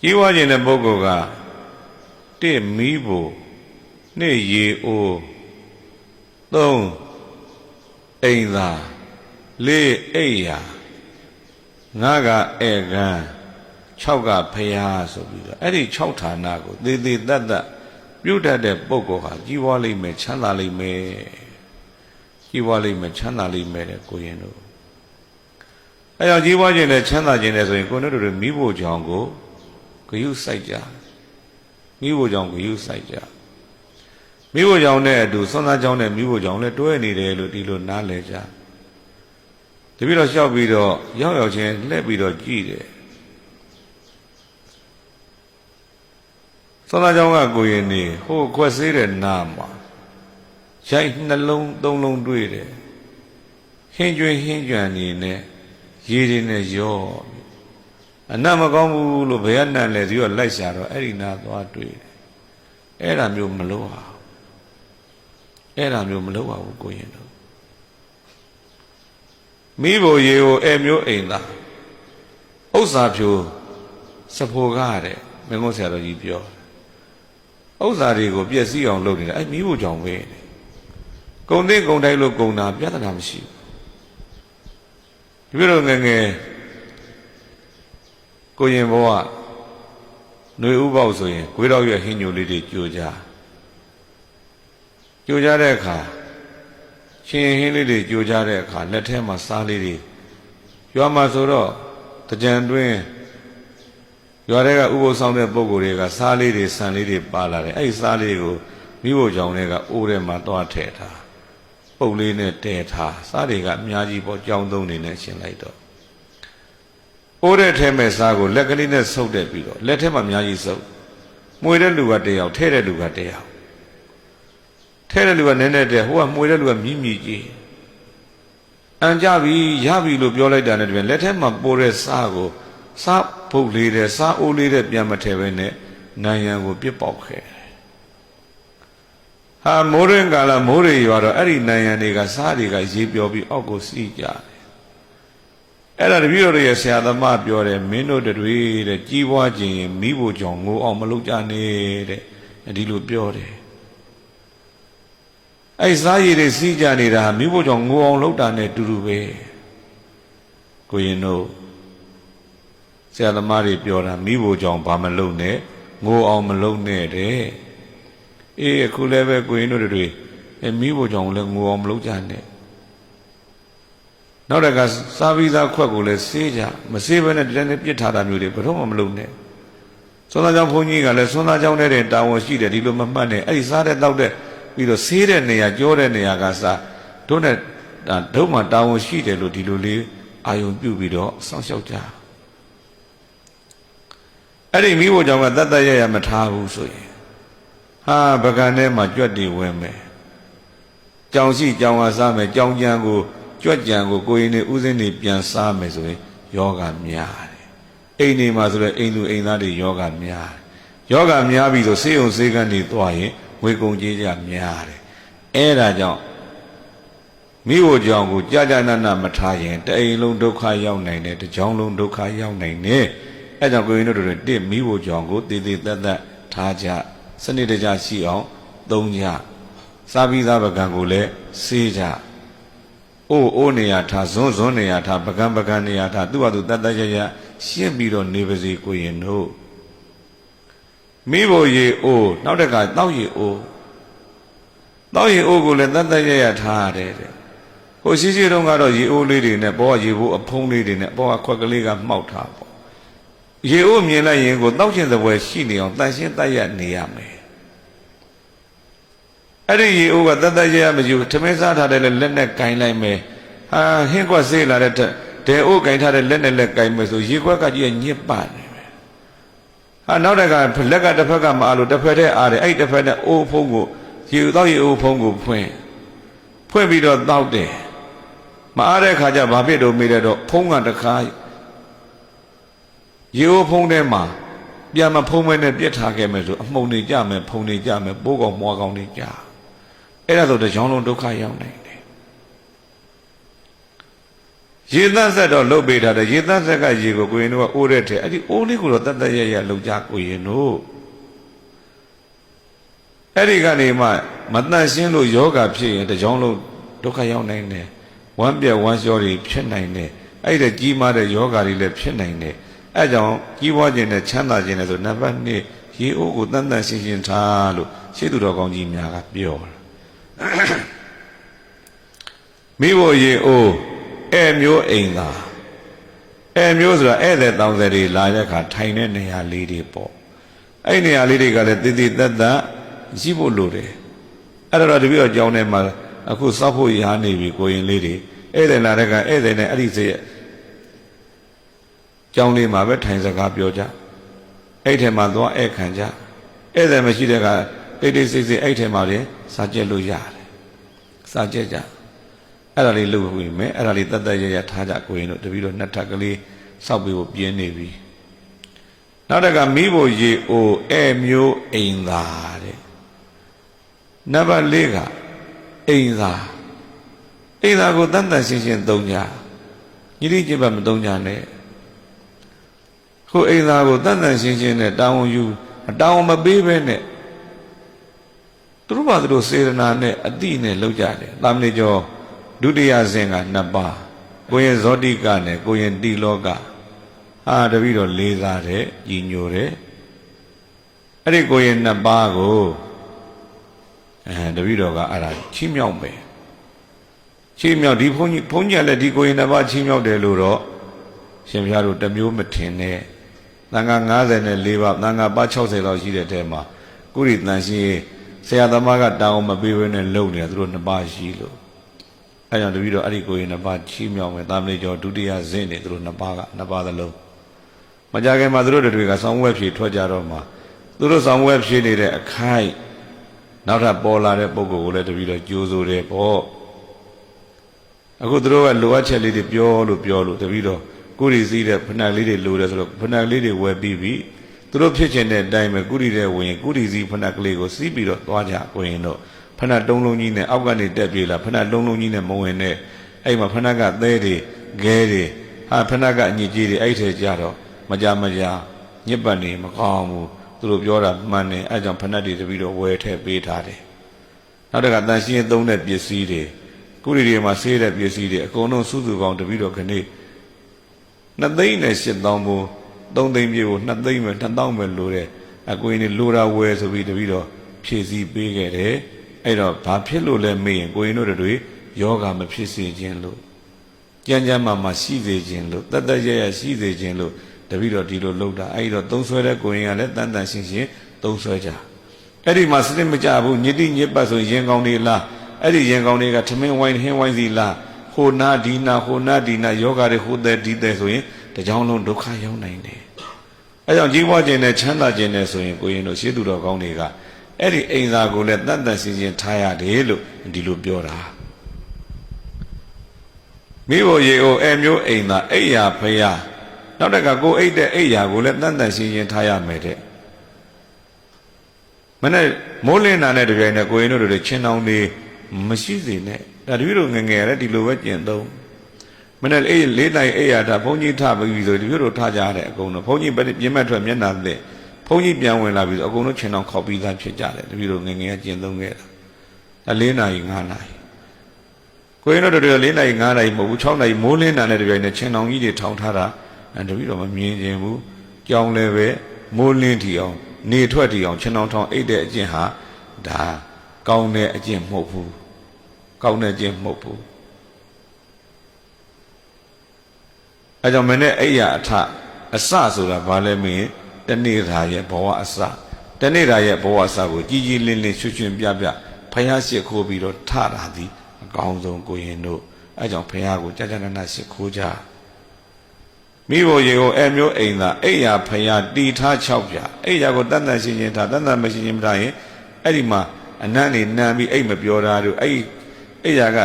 ကြီးပွားခြင်းတဲ့ပုဂ္ဂိုလ်ကတစ်မီးဖို့နှစ်ရေအိုးသုံးအိမ်သာလေးအိပ်ရာငါးကဧကန်6ကဖျားဆိုပြီးတော့အဲ့ဒီ6ဌာနကိုသေသေးတတ်တတ်ပြုတ်တတ်တဲ့ပုဂ္ဂိုလ်ဟာကြီးပွားလိမ့်မယ်ချမ်းသာလိမ့်မယ်ကြီးပွားလိမ့်မယ်ချမ်းသာလိမ့်မယ်တဲ့ကိုရင်တို့အဲကြောင့်ကြီးပွားခြင်းနဲ့ချမ်းသာခြင်းနဲ့ဆိုရင်ကိုတို့တို့မိဖို့ကြောင့်ကိုဂယုစိုက်ကြမိဖို့ကြောင့်ဂယုစိုက်ကြမိဖို့ကြောင့်နဲ့အတူစွန့်သားကြောင့်နဲ့မိဖို့ကြောင့်လည်းတွဲနေတယ်လို့ဒီလိုနားလည်ကြတပည့်တော်လျှောက်ပြီးတော့ရောက်ချင်းလှည့်ပြီးတော့ကြည့်တယ်စွန့်သားကြောင့်ကကိုရင်နေဟိုခွက်ဆေးတဲ့နာမှာရိုက်နှလုံးသုံးလုံးတွေ့တယ်ဟင်းကျွင်းဟင်းကြံနေနဲ့ရေတွေနဲ့ရောအနတ်မကောင်းဘူးလို့ဘယ်ကနတ်လဲဒီတော့လိုက်ရှာတော့အဲ့ဒီနာသွားတွေ့တယ်အဲ့ဒါမျိုးမလို့ဟာအဲ့ဒါမျိုးမလို့ပါဘူးကိုရင်တို့မိဖို့ရေကိုအဲ့မျိုးအိမ်သာဥစ္စာဖြူစဖို့ကားတဲ့မင်းကုန်းဆရာတော်ကြီးပြောဥစ္စာတွေကိုပြည့်စည်အောင်လုပ်နေတာအဲ့မိဖို့ကြောင့်ပဲကုံသိကုံတိုင်းလို့ကုံတာပြဿနာမရှိဘူးဒီလိုငယ်ငယ်ကိုရင်ဘဝຫນွေဥပေါက်ဆိုရင်ဂွေးတော်ရဲ့ဟင်းညိုလေးတွေကြိုကြတဲ့အခါရှင်ဟင်းလေးတွေကြိုကြတဲ့အခါလက်ထဲမှာစားလေးတွေရွာမှာဆိုတော့တကြံတွင်းရွာတွေကဥပုသ်ဆောင်တဲ့ပုဂ္ဂိုလ်တွေကစားလေးတွေဆန်လေးတွေပါလာတယ်အဲ့ဒီစားလေးကိုမိဖို့ကြောင့်တွေကအိုးထဲမှာသွားထည့်ထားပုတ်လေးနဲ့တဲထားစားတွေကအများကြီးပေါ့ကြောင်းသုံးနေနဲ့ရှင်းလိုက်တော့အိုးတဲ့ထဲမဲ့စားကိုလက်ကလေးနဲ့ဆုပ်တက်ပြီးတော့လက်ထဲမှာအများကြီးဆုပ်မှွေတဲ့လူကတယောက်ထဲတဲ့လူကတယောက်ထဲတဲ့လူကနည်းနည်းတည်းဟိုကမှွေတဲ့လူကမြည်မြည်ကြီးအန်ကြပြီရပြီလို့ပြောလိုက်တာနဲ့တည်းလက်ထဲမှာပိုးတဲ့စားကိုစားပုတ်လေးတဲ့စားအိုးလေးတဲ့ပြန်မထဲပဲနဲ့နိုင်ရန်ကိုပြစ်ပေါက်ခဲ့ဟာမိုးရင်ကာလမိုးရေရွာတော့အဲ့ဒီနိုင်ရန်တွေကစားတွေကရေပျော်ပြီးအောက်ကိုစီးကြတယ်အဲ့ဒါတပည့်တော်ရဲ့ဆရာသမားပြောတယ်မင်းတို့တွေတဲ့ကြီးပွားခြင်းမိဖို့ကြောင့်ငိုအောင်မလုပ်ကြနဲ့တဲ့ဒီလိုပြောတယ်အဲ့စားရည်တွေစီးကြနေတာမိဖို့ကြောင့်ငိုအောင်လုပ်တာနဲ့တူတူပဲကိုရင်တို့ဆရာသမားတွေပြောတာမိဖို့ကြောင့်ဘာမလုပ်နဲ့ငိုအောင်မလုပ်နဲ့တဲ့အေးအခုလည်းပဲကိုရင်တို့တွေမိဖို့ကြောင့်လည်းငိုအောင်မလုပ်ကြနဲ့နောက်တကစားပြီးသားခွက်ကိုလည်းဆေးကြမဆေးဘဲနဲ့ဒီတိုင်းနဲ့ပြစ်ထားတာမျိုးတွေဘယ်တော့မှမလုပ်နဲ့စွန်းသားကျောင်းဘုန်းကြီးကလည်းစွန်းသားကျောင်းတဲ့တာဝန်ရှိတယ်ဒီလိုမမှတ်နဲ့အဲ့ဒီစားတဲ့တောက်တဲ့ပြီးတော့ဆေးတဲ့နေရာကြောတဲ့နေရာကစားတို့နဲ့တို့မှတာဝန်ရှိတယ်လို့ဒီလိုလေးအာယုံပြုပြီးတော့စောင့်ရှောက်ကြအဲ့ဒီမိဖို့ကြောင့်ကတတ်တတ်ရရမထားဘူးဆိုရင်ဟာပကံထဲမှာကြွက်တွေဝင်မယ်ကြောင်ရှိကြောင်အားစားမယ်ကြောင်ကြံကိုကြွက်ကြံကိုကိုရင်နေဥစဉ်နေပြန်စားမယ်ဆိုရင်ယောဂများတယ်အိမ်နေမှာဆိုတော့အိမ်သူအိမ်သားတွေယောဂများတယ်ယောဂများပြီဆိုဆေးရုံဆေးကန်းတွေသွားရင်ဝေကုံကြေးကြများတယ်အဲ့ဒါကြောင့်မိဖို့ကြောင့်ကိုကြာနာနာမထားရင်တအိမ်လုံးဒုက္ခရောက်နိုင်တယ်တစ်ချောင်းလုံးဒုက္ခရောက်နိုင်တယ်အဲ့ကြောင့်ကိုရင်တို့တွေတစ်မိဖို့ကြောင့်ကိုတည်တည်တတ်တတ်ထားကြစနစ်တကျရှိအောင်သုံးကြစားပြီးသားပကံကိုလည်းဆေးကြအိုးနေရထားဇွန်းနေရထားပကံနေရထားသူ့ဟာသူတတ်တတ်ရရရှင်းပြီးတော့နေပါစေကိုရင်တို့မိဖို့ရေအိုးနောက်တခါတောက်ရေအိုးကိုလည်းတတ်တတ်ရရထားရတယ်တဲ့ဟိုရှိတုန်းကတော့ရေအိုးလေးတွေနဲ့ဘောကရေဘူးအဖုံးလေးတွေနဲ့ဘောကခွက်ကလေးကမှောက်ထားပေါ့ရေအိုးမြင်လိုက်ရင်ကိုတောက်ခြင်းသပွဲရှိနေအောင်တန်ရှင်းတတ်ရနေရမယ်အဲ့ဒီရေအိုးကတတ်တတ်ရရမရှိဘူးထမင်းစားထားတဲ့လက်နဲ့ကင်လိုက်မယ်ဟာဟင်းကွက်ဆေးလာတဲ့ဒဲအိုးကင်ထားတဲ့လက်နဲ့လက်ကင်မယ်ဆိုရေခွက်ကကြီးညစ်ပါနေမယ်ဟာနောက်တကလက်ကတစ်ဖက်ကမအားလို့တစ်ဖက်တည်းအားတယ်အဲ့တစ်ဖက်နဲ့အိုးဖုံးကိုရေတောက်ရေအိုးဖုံးကိုဖွင့်ပြီးတော့တောက်တယ်မအားတဲ့ခါကျဘာဖြစ်တော့မေးတော့ဖုံးကတခါရေအိုးဖုံးထဲမှာပြန်မဖုံးမဲနဲ့ပြစ်ထားခဲ့မယ်ဆိုအမှုန်တွေကြမယ်ဖုံတွေကြမယ်ပိုးကောင်မွားကောင်တွေကြအဲ့ဒါဆိုတကြောင်လုံးဒုက္ခရောက်နိုင်တယ် ရေသန့်ဆက်တော့လှုပ်ပေးထားတယ်ရေသန့်ဆက်ကရေကိုကိုရင်တို့ကအိုးတဲ့ထဲအဲ့ဒီအိုးလေးကိုတော့တတ်တတ်ရရလှုပ်ကြကိုရင်တို့အဲ့ဒီကနေမှမတန့်ရှင်းလို့ယောဂဖြစ်ရင်တကြောင်လုံးဒုက္ခရောက်နိုင်တယ်ဝမ်းပြက်ဝမ်းလျှောတွေဖြစ်နိုင်တယ်အဲ့ဒီကြီးမားတဲ့ယောဂတွေလည်းဖြစ်နိုင်တယ်အဲကြောင့်ကြီးပွားခြင်းနဲ့ချမ်းသာခြင်းနဲ့ဆိုနံပါတ်1ရေအိုးကိုတန်တန်ရှင်းရှင်းထားလို့ရှေးသူတော်ကောင်းကြီးများကပြောတာမိဖို့ရေအိုးအဲမျိုးအိမ်သာအဲမျိုးဆိုတာဧည့်သည်တောင်သည်တွေလာတဲ့အခါထိုင်တဲ့နေရာလေးတွေပေါ့အဲ့နေရာလေးတွေကလည်းတည်တည်တတ်တတ်ရှိဖို့လိုတယ်အဲ့တော့တပည့်တော်ကြောင်းထဲမှာအခုစောက်ဖို့ရားနေပြီကိုရင်လေးတွေဧည့်သည်လာတဲ့ကဧည့်သည်နဲ့အဲ့ဒီစိတ်ကြောင်းလေးမှာပဲထိုင်စကားပြောကြအဲ့ထဲမှာသွားဧည့်ခံကြဧည့်သည်မရှိတဲ့ကတိတ်တိတ်ဆိတ်ဆိတ်အဲ့ထဲမှာလည်းစားကြက်လို့ရတယ်စားကြက်ကြအဲ့ဒါလေးလုပ်ပြီးမယ်အဲ့ဒါလေးတတ်တတ်ရရထားကြကိုရင်တို့တပည့်တော်နှစ်ထပ်ကလေးစောက်ပြီးဖို့ပြင်းနေပြီနောက်တကမိဖို့ရေအိုအဲမျိုးအိမ်သာတဲ့နံပါတ်4ကအိမ်သာကိုတန်တန်ရှင်းရှင်းသုံးကြညီလေးချင်းပဲမသုံးကြနဲ့ခုအိမ်သာကိုတန်တန်ရှင်းရှင်းနဲ့တောင်းယူတောင်းမပေးဘဲနဲ့သူတို့ဘာသူတို့စေရနာနဲ့အတိနဲ့လောက်ကြတယ်တာမဏေကျော်ဒုတိယဇင်က2ပါးကိုရင်ဇောတိကနဲ့ကိုရင်တိလောကတပည့်တော်လေးစားတဲ့ညီညိုတဲ့အဲ့ဒီကိုရင်2ပါးကိုတပည့်တော်ကအဲ့ဒါချီးမြှောက်မယ်ချီးမြှောက်ဒီဘုန်းကြီးလည်းဒီကိုရင်2ပါးချီးမြှောက်တယ်လို့တော့ရှင်ဘုရားတို့တမျိုးမထင်နဲ့သံဃာ54ပါးသံဃာပါ60လောက်ရှိတဲ့အထဲမှာကုရိတန်ရှင်ဆရာသမားကတောင်းမပေးဘဲနဲ့လုံနေတာသူတို့2ပါးရှိလို့အဲကြောင့်တပည့်တော်အဲ့ဒီကိုရင်2ပါးချီးမြှောက်မယ်တာမဏေကျော်ဒုတိယဇင်းနေသူတို့2ပါးက2ပါးသလုံးမကြခင်မှာသူတို့တွေကဆောင်းဝဲဖြေထွက်ကြတော့မှသူတို့ဆောင်းဝဲဖြေနေတဲ့အခိုက်နောက်ထပ်ပေါ်လာတဲ့ပုံကိုလည်းတပည့်တော်ကြိုးစိုးတယ်ပေါ့အခုသူတို့ကလိုအပ်ချက်လေးတွေပြောလို့တပည့်တော်ကုရီစည်းတဲ့ဖဏလေးတွေလိုတယ်ဆိုတော့ဖဏလေးတွေဝယ်ပြီးပြီသူတို့ဖြစ်ချင်တဲ့အတိုင်းပဲကုရီတဲ့ဝင်ကုရီစည်းဖဏကလေးကိုစီးပြီးတော့သွားကြကိုရင်တော့ဖဏတုံးလုံးကြီးနဲ့အောက်ကနေတက်ပြေးလာဖဏတုံးလုံးကြီးနဲ့မဝင်နဲ့အဲ့မှာဖဏကသဲတွေခဲတွေဖဏကအညစ်ကြေးတွေအဲ့ထဲကြတော့မကြညစ်ပတ်နေမကောင်းဘူးသူတို့ပြောတာမှန်တယ်အဲ့ကြောင့်ဖဏတွေတပြီးတော့ဝယ်ထည့်ပေးထားတယ်နောက်တကတန်ရှင်းသုံးတဲ့ပစ္စည်းတွေကုရီတွေမှာဆေးတဲ့ပစ္စည်းတွေအကုန်လုံးစုစုပေါင်းတပြီးတော့ခဏ2သိန်းနဲ့8000ဘူး3သိန်းပြေကို2သိန်းပဲ2000ပဲလိုတဲ့အကွင်းတွေလိုတာဝယ်ဆိုပြီးတပြီးတော့ဖြည့်ဆည်းပေးခဲ့တယ်အဲ့တော့ဘာဖြစ်လို့လဲမေးရင်ကိုရင်တို့တွေယောဂမဖြစ်စေခြင်းလို့ကြမ်းကြမ်းမှရှိစေခြင်းလို့တတ်တတ်ရရရှိစေခြင်းလို့တပည့်တော်ဒီလိုလုပ်တာအဲ့တော့သုံးဆွဲတဲ့ကိုရင်ကလည်းတန်တန်ရှင်းရှင်းသုံးဆွဲကြအဲ့ဒီမှာစနစ်မကြဘူးညစ်တိညစ်ပတ်ဆိုရင်ကောင်းတွေလားအဲ့ဒီရင်ကောင်းတွေကထမင်းဝိုင်းဟင်းဝိုင်းစီလားဟိုနာဒီနာယောဂတွေဟိုတဲ့ဒီတဲ့ဆိုရင်တကြောင်လုံးဒုက္ခရောက်နိုင်တယ်အဲ့ကြောင့်ကြီးပွားခြင်းနဲ့ချမ်းသာခြင်းနဲ့ဆိုရင်ကိုရင်တို့ရှေးသူတော်ကောင်းတွေကအဲ့ဒီအိမ်သာကိုလည်းတန်တန်ရှင်းရှင်းထားရတယ်လို့ဒီလိုပြောတာမိဖို့ရေအိုအဲမျိုးအိမ်သာအိယာဖယားနောက်တကကိုအိတ်တဲ့အိယာကိုလည်းတန်တန်ရှင်းရှင်းထားရမယ်တဲ့မနဲ့မိုးလင်းတာနဲ့တပြိုင်နက်ကိုရင်တို့တွေချင်းတောင်တွေမရှိစေနဲ့ဒါတပည့်တို့ငငယ်လည်းဒီလိုပဲကျင့်သုံးမနဲ့အေးလေးတိုင်အိယာထားဘုန်းကြီးထပြီးဆိုတပည့်တို့ထားကြတဲ့အကုန်လုံးဘုန်းကြီးပြင်မဲ့ထွက်မျက်နှာသက်ဘုန်းကြီးပြန်ဝင်လာပြီးဆိုအကုန်လုံးချင်းတောင်ခေါက်ပြီးသားဖြစ်ကြတယ်တပည့်တို့ငငယ်ကျင့်သုံးခဲ့တာဒါ4 နာရီ5 နာရီကိုရင်တို့တွေ4 နာရီ5 နာရီမဟုတ်ဘူး6 နာရီမိုးလင်းတာနဲ့တပြိုင်နက်ချင်းတောင်ကြီးတွေထောင်ထားတာတပည့်တော်မမြင်ခြင်းဘူးကြောင်းလည်းပဲမိုးလင်းထီအောင်နေထွက်ထီအောင်ချင်းတောင်ထောင်အိတ်တဲ့အကျင့်ဟာဒါကောင်းတဲ့အကျင့်မဟုတ်ဘူးကောင်းတဲ့အကျင့်မဟုတ်ဘူးအဲကြောင့်မင်းနဲ့အိယာအထအစဆိုတာဘာလဲမင်းတနေ့ဓာရဲ့ဘဝအစတနေ့ဓာရဲ့ဘဝအစကိုကြီးကြီးလင်းလင်းရွှွှွပြပြဖယားရှိခိုးပြီးတော့ထတာသည်အကောင်းဆုံးကိုရင်တို့အဲကြောင့်ဖယားကိုကြာကြာနာနာရှိခိုးကြမိဖို့ရေကိုအဲမျိုးအိမ်သာအိယာဖယားတီထား6ပြအိယာကိုတန်တန်ရှင်းရှင်းထားတန်တန်မရှင်းရှင်းမထားရင်အဲ့ဒီမှာအနမ်းနေနမ်းပြီးအိတ်မပြောတာတို့အဲ့အိယာက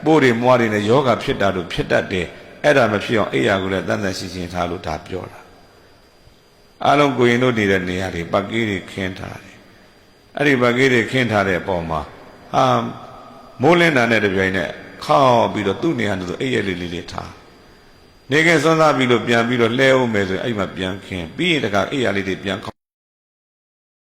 ပိုးတွေမွားတွေနဲ့ယောဂဖြစ်တာတို့ဖြစ်တတ်တယ်အဲ့ဒါမဖြစ်အောင်အိယာကိုလည်းတန်တန်ရှင်းရှင်းထားလို့ဒါပြောတာအားလုံးကိုရင်တို့နေတဲ့နေရာတွေပတ်ကီးတွေခင်းထားတယ်အဲ့ဒီပတ်ကီးတွေခင်းထားတဲ့အပေါ်မှာမိုးလင်းတာနဲ့တပြိုင်နက်ခေါပြီးတော့သူ့နေရာတို့အိယာလေးထား နေခင်စွန်းစားပြီးလို့ပြန်ပြီးတော့လှဲအောင်မယ်ဆိုရင်အဲ့မှာပြန်ခင်းပြီးရင်တခါအိယာလေးတွေပြန်